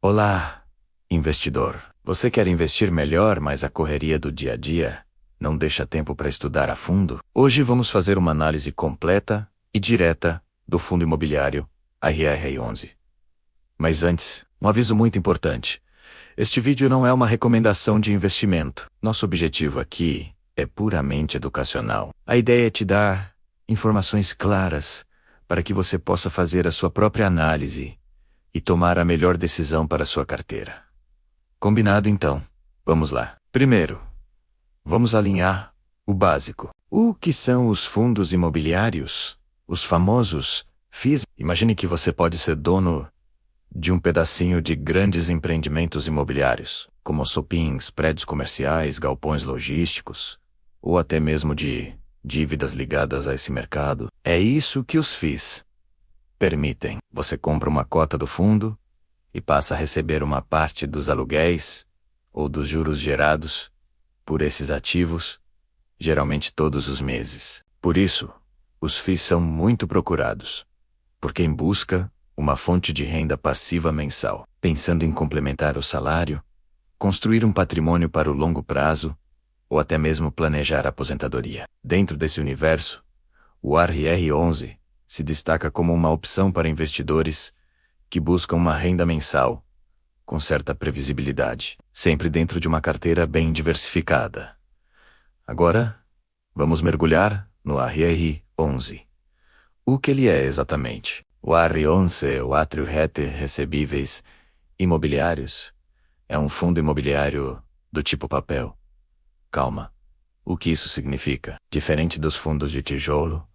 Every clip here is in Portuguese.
Olá, investidor. Você quer investir melhor, mas a correria do dia a dia não deixa tempo para estudar a fundo? Hoje vamos fazer uma análise completa e direta do fundo imobiliário RR11. Mas antes, um aviso muito importante. Este vídeo não é uma recomendação de investimento. Nosso objetivo aqui é puramente educacional. A ideia é te dar informações claras para que você possa fazer a sua própria análise e tomar a melhor decisão para a sua carteira. Combinado então? Vamos lá. Primeiro, vamos alinhar o básico. O que são os fundos imobiliários? Os famosos FIIs. Imagine que você pode ser dono de um pedacinho de grandes empreendimentos imobiliários, como shoppings, prédios comerciais, galpões logísticos, ou até mesmo de dívidas ligadas a esse mercado. É isso que os FIIs permitem. Você compra uma cota do fundo e passa a receber uma parte dos aluguéis ou dos juros gerados por esses ativos, geralmente todos os meses. Por isso, os FIIs são muito procurados por quem busca uma fonte de renda passiva mensal, pensando em complementar o salário, construir um patrimônio para o longo prazo ou até mesmo planejar a aposentadoria. Dentro desse universo, o RR11 se destaca como uma opção para investidores que buscam uma renda mensal com certa previsibilidade, sempre dentro de uma carteira bem diversificada. Agora, vamos mergulhar no RR11. O que ele é exatamente? O RR11 é o Átrio Rete Recebíveis Imobiliários. É um fundo imobiliário do tipo papel. Calma. O que isso significa? Diferente dos fundos de tijolo,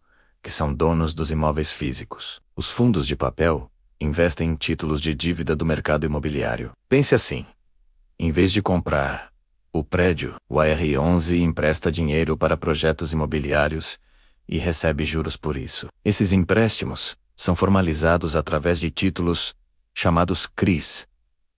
que são donos dos imóveis físicos, os fundos de papel investem em títulos de dívida do mercado imobiliário. Pense assim: em vez de comprar o prédio, o RR11 empresta dinheiro para projetos imobiliários e recebe juros por isso. Esses empréstimos são formalizados através de títulos chamados CRIs,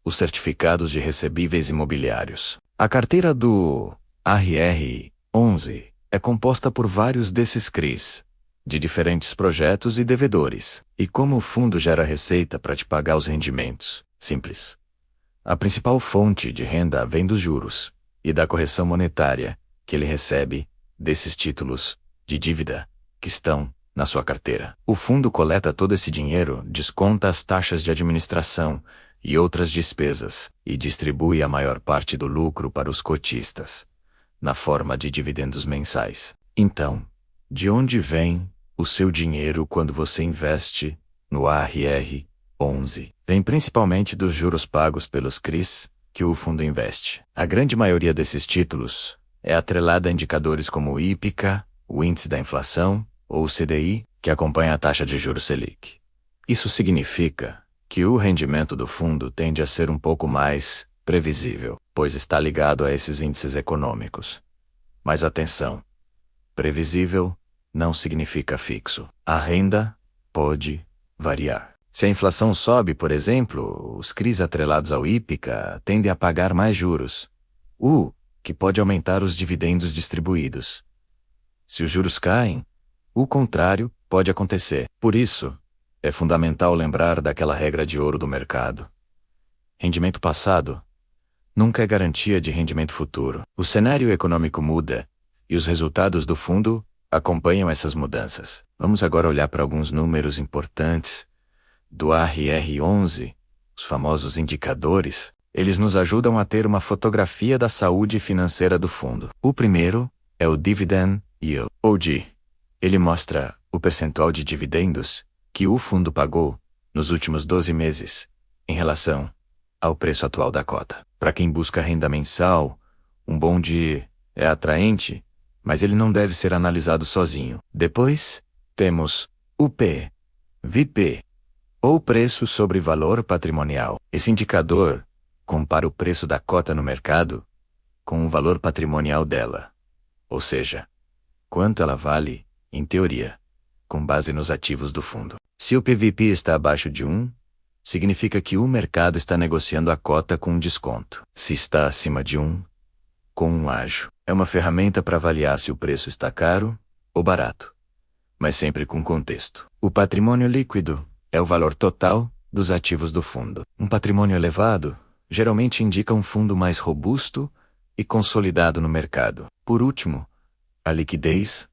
os Certificados de Recebíveis Imobiliários. A carteira do RR11 é composta por vários desses CRIs, de diferentes projetos e devedores. E como o fundo gera receita para te pagar os rendimentos? Simples. A principal fonte de renda vem dos juros e da correção monetária que ele recebe desses títulos de dívida que estão na sua carteira. O fundo coleta todo esse dinheiro, desconta as taxas de administração e outras despesas e distribui a maior parte do lucro para os cotistas, na forma de dividendos mensais. Então, de onde vem o seu dinheiro quando você investe no RR11? Vem principalmente dos juros pagos pelos CRIs que o fundo investe. A grande maioria desses títulos é atrelada a indicadores como o IPCA, o índice da inflação, ou o CDI, que acompanha a taxa de juros Selic. Isso significa que o rendimento do fundo tende a ser um pouco mais previsível, pois está ligado a esses índices econômicos. Mas atenção, previsível não significa fixo. A renda pode variar. Se a inflação sobe, por exemplo, os CRIs atrelados ao IPCA tendem a pagar mais juros, o que pode aumentar os dividendos distribuídos. Se os juros caem, o contrário pode acontecer. Por isso, é fundamental lembrar daquela regra de ouro do mercado. Rendimento passado nunca é garantia de rendimento futuro. O cenário econômico muda e os resultados do fundo acompanham essas mudanças. Vamos agora olhar para alguns números importantes do RR11, os famosos indicadores. Eles nos ajudam a ter uma fotografia da saúde financeira do fundo. O primeiro é o Dividend Yield, ou DI. Ele mostra o percentual de dividendos que o fundo pagou nos últimos 12 meses em relação ao preço atual da cota. Para quem busca renda mensal, um bom DI é atraente, mas ele não deve ser analisado sozinho. Depois, temos o PVP, ou preço sobre valor patrimonial. Esse indicador compara o preço da cota no mercado com o valor patrimonial dela, ou seja, quanto ela vale, em teoria, com base nos ativos do fundo. Se o PVP está abaixo de 1, significa que o mercado está negociando a cota com um desconto. Se está acima de 1, com um ágio. É uma ferramenta para avaliar se o preço está caro ou barato, mas sempre com contexto. O patrimônio líquido é o valor total dos ativos do fundo. Um patrimônio elevado geralmente indica um fundo mais robusto e consolidado no mercado. Por último, a liquidez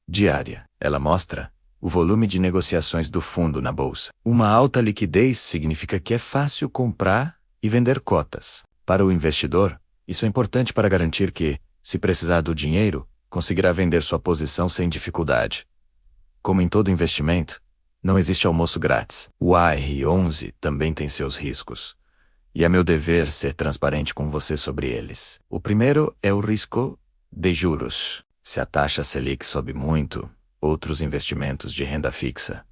diária. Ela mostra o volume de negociações do fundo na bolsa. Uma alta liquidez significa que é fácil comprar e vender cotas. Para o investidor, isso é importante para garantir que, se precisar do dinheiro, conseguirá vender sua posição sem dificuldade. Como em todo investimento, não existe almoço grátis. O AR11 também tem seus riscos. E é meu dever ser transparente com você sobre eles. O primeiro é o risco de juros. Se a taxa Selic sobe muito, outros investimentos de renda fixa,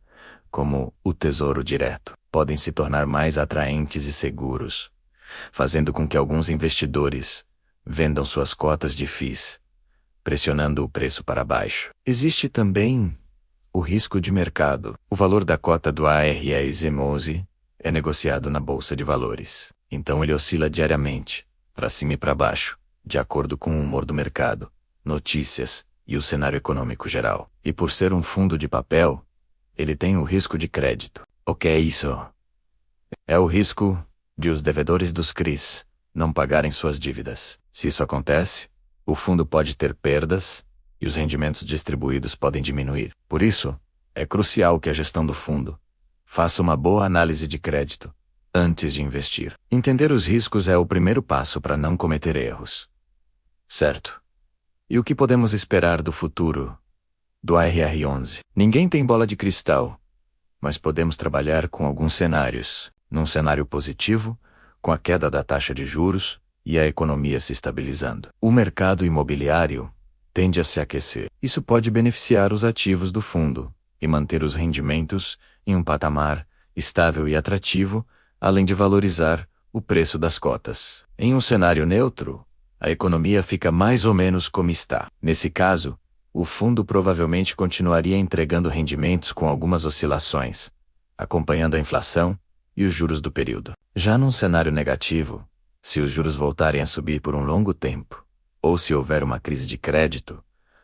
como o Tesouro Direto, podem se tornar mais atraentes e seguros, fazendo com que alguns investidores vendam suas cotas de FIIs, pressionando o preço para baixo. Existe também o risco de mercado. O valor da cota do ARS-11 é negociado na Bolsa de Valores. Então ele oscila diariamente, para cima e para baixo, de acordo com o humor do mercado, notícias e o cenário econômico geral. E por ser um fundo de papel, ele tem o risco de crédito. O que é isso? É o risco de os devedores dos CRIs não pagarem suas dívidas. Se isso acontece, o fundo pode ter perdas e os rendimentos distribuídos podem diminuir. Por isso, é crucial que a gestão do fundo faça uma boa análise de crédito antes de investir. Entender os riscos é o primeiro passo para não cometer erros. Certo. E o que podemos esperar do futuro do ARR11? Ninguém tem bola de cristal, mas podemos trabalhar com alguns cenários. Num cenário positivo, com a queda da taxa de juros e a economia se estabilizando. O mercado imobiliário tende a se aquecer. Isso pode beneficiar os ativos do fundo e manter os rendimentos em um patamar estável e atrativo, além de valorizar o preço das cotas. Em um cenário neutro, a economia fica mais ou menos como está. Nesse caso, o fundo provavelmente continuaria entregando rendimentos com algumas oscilações, acompanhando a inflação e os juros do período. Já num cenário negativo, se os juros voltarem a subir por um longo tempo, ou se houver uma crise de crédito,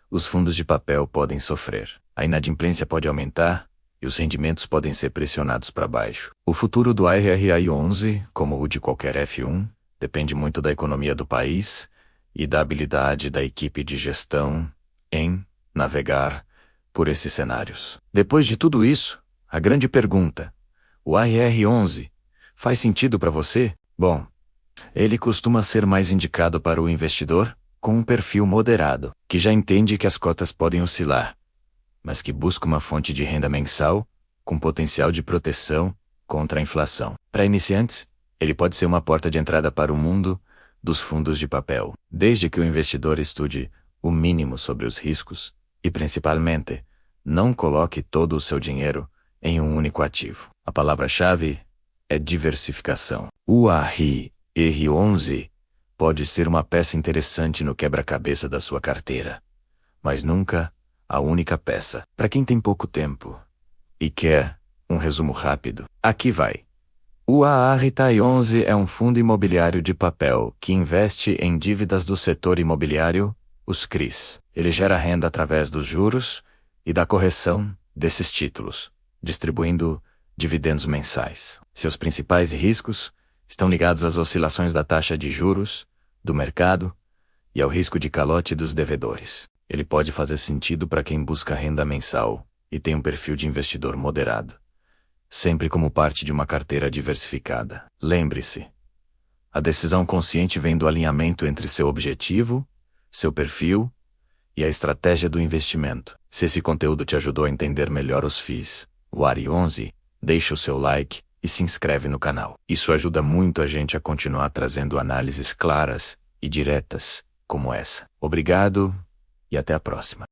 os fundos de papel podem sofrer. A inadimplência pode aumentar e os rendimentos podem ser pressionados para baixo. O futuro do ARRI11, como o de qualquer F1, depende muito da economia do país e da habilidade da equipe de gestão em navegar por esses cenários. Depois de tudo isso, a grande pergunta: o ARR11 faz sentido para você? Bom, ele costuma ser mais indicado para o investidor com um perfil moderado, que já entende que as cotas podem oscilar, mas que busca uma fonte de renda mensal com potencial de proteção contra a inflação. Para iniciantes, ele pode ser uma porta de entrada para o mundo dos fundos de papel, desde que o investidor estude o mínimo sobre os riscos e, principalmente, não coloque todo o seu dinheiro em um único ativo. A palavra-chave é diversificação. O ARR11 pode ser uma peça interessante no quebra-cabeça da sua carteira, mas nunca a única peça. Para quem tem pouco tempo e quer um resumo rápido, aqui vai. O ARRI11 é um fundo imobiliário de papel que investe em dívidas do setor imobiliário, os CRIs. Ele gera renda através dos juros e da correção desses títulos, distribuindo dividendos mensais. Seus principais riscos estão ligados às oscilações da taxa de juros, do mercado e ao risco de calote dos devedores. Ele pode fazer sentido para quem busca renda mensal e tem um perfil de investidor moderado, sempre como parte de uma carteira diversificada. Lembre-se, a decisão consciente vem do alinhamento entre seu objetivo, seu perfil e a estratégia do investimento. Se esse conteúdo te ajudou a entender melhor os FIIs, o ARI11, deixa o seu like e se inscreve no canal. Isso ajuda muito a gente a continuar trazendo análises claras e diretas como essa. Obrigado e até a próxima.